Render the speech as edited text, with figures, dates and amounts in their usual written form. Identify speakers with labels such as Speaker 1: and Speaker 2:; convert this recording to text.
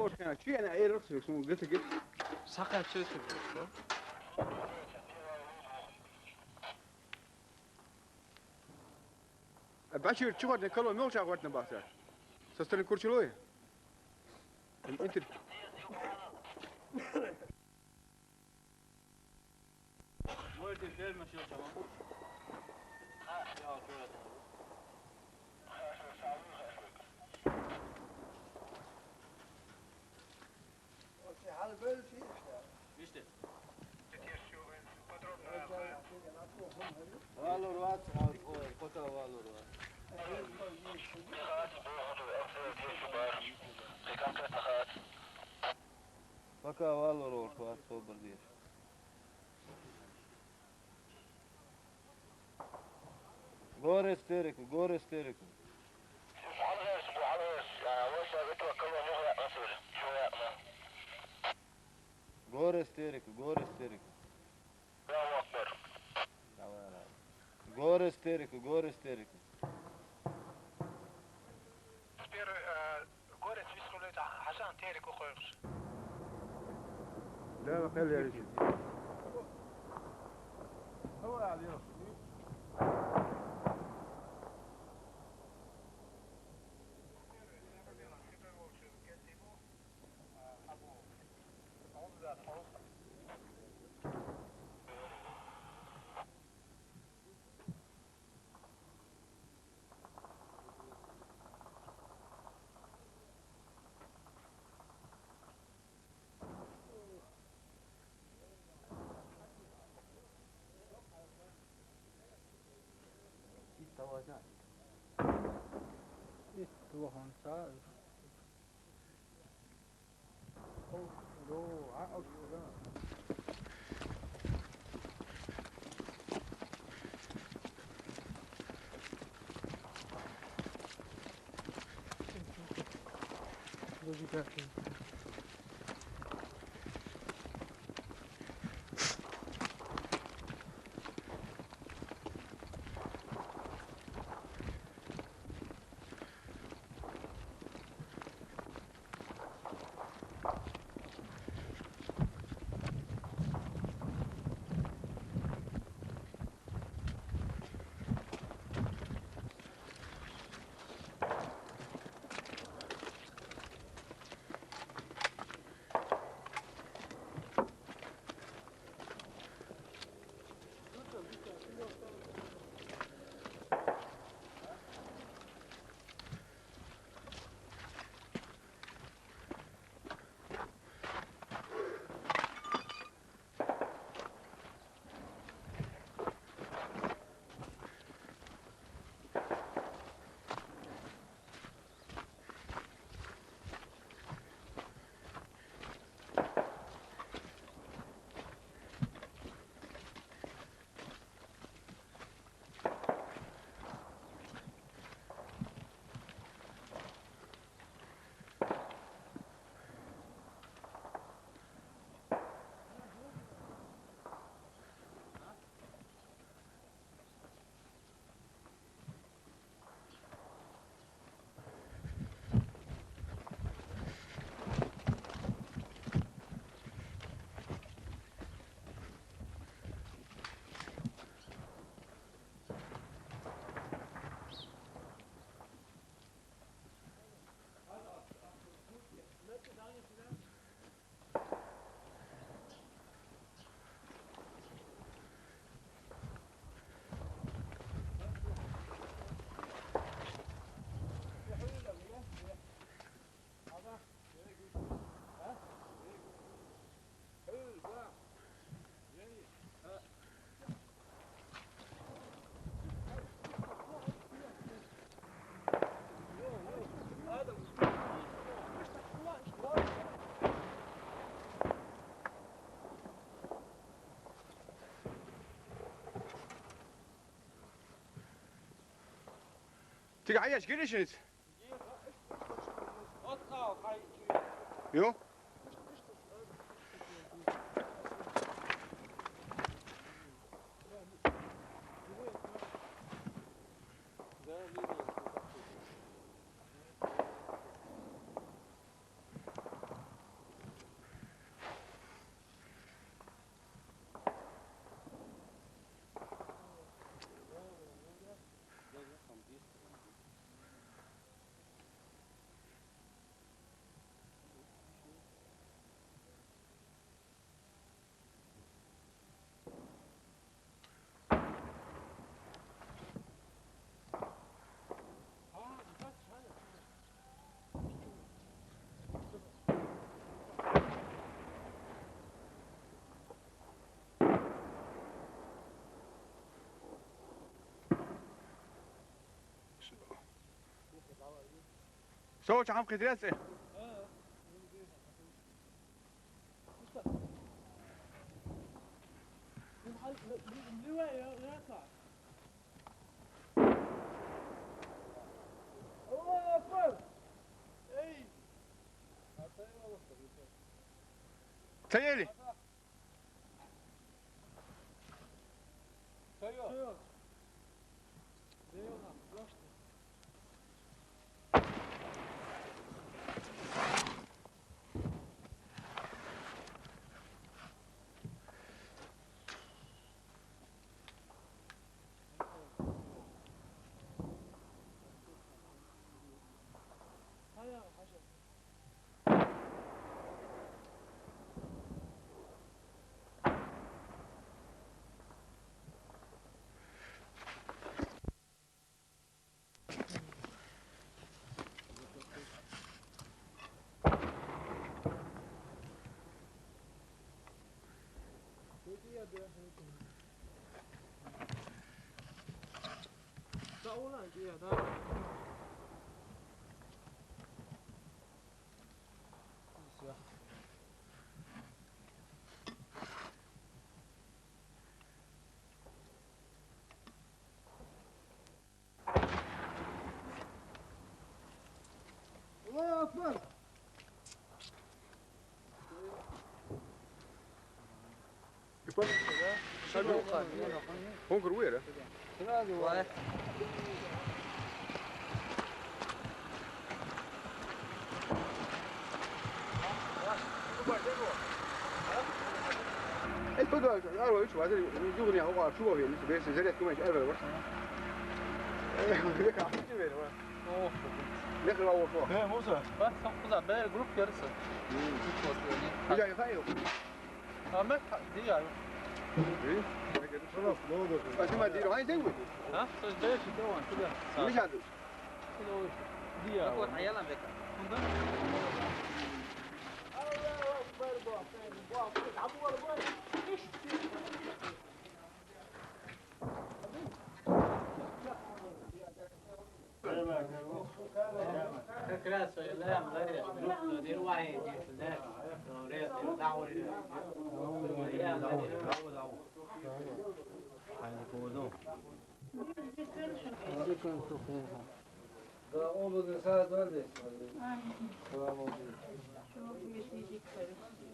Speaker 1: كان شيء أنا أي رأس يسمون قلت
Speaker 2: ساقط شو تبغى؟
Speaker 1: بعشر شو قد نكلم مو شاقوت نباسة سستن كورشلوي أنت
Speaker 3: وين الفيلم ماشي تمام Valor kota valor Baka valor kota sober diye. Gore isteriku. Gore isteriku. Gore isteriku. Gore isteriku.
Speaker 4: عشان تيرك وخيرش
Speaker 1: لا ما خلي عليك
Speaker 3: هو عليه
Speaker 2: تو هانسا او لو عقل كذا
Speaker 1: تيجي عايش قريش يو صوت عم قدراسه تيالي
Speaker 3: الله أكبر.
Speaker 1: هون كرويره الفضل قالوا شو هذا يغني هو شو هو اللي بيس زريت كمان قال بس لك عم تجيب لك هو فوق
Speaker 3: إيه موسى.
Speaker 2: بس خذ على بالك جروب كارثه
Speaker 1: رجع يخايف
Speaker 2: عملت دي ايوه
Speaker 3: خلاص لودك.
Speaker 1: بس ما ديروا هاي زوج
Speaker 2: ها سجلت دوان كده
Speaker 1: مش عندو
Speaker 2: دي
Speaker 5: Aku ayah lah mereka.
Speaker 2: كراس لا لا دير واحد لا دعوه
Speaker 3: Olmadı saat var da.
Speaker 6: Ay,
Speaker 3: Tamam oldu.
Speaker 6: çok yetişik karı.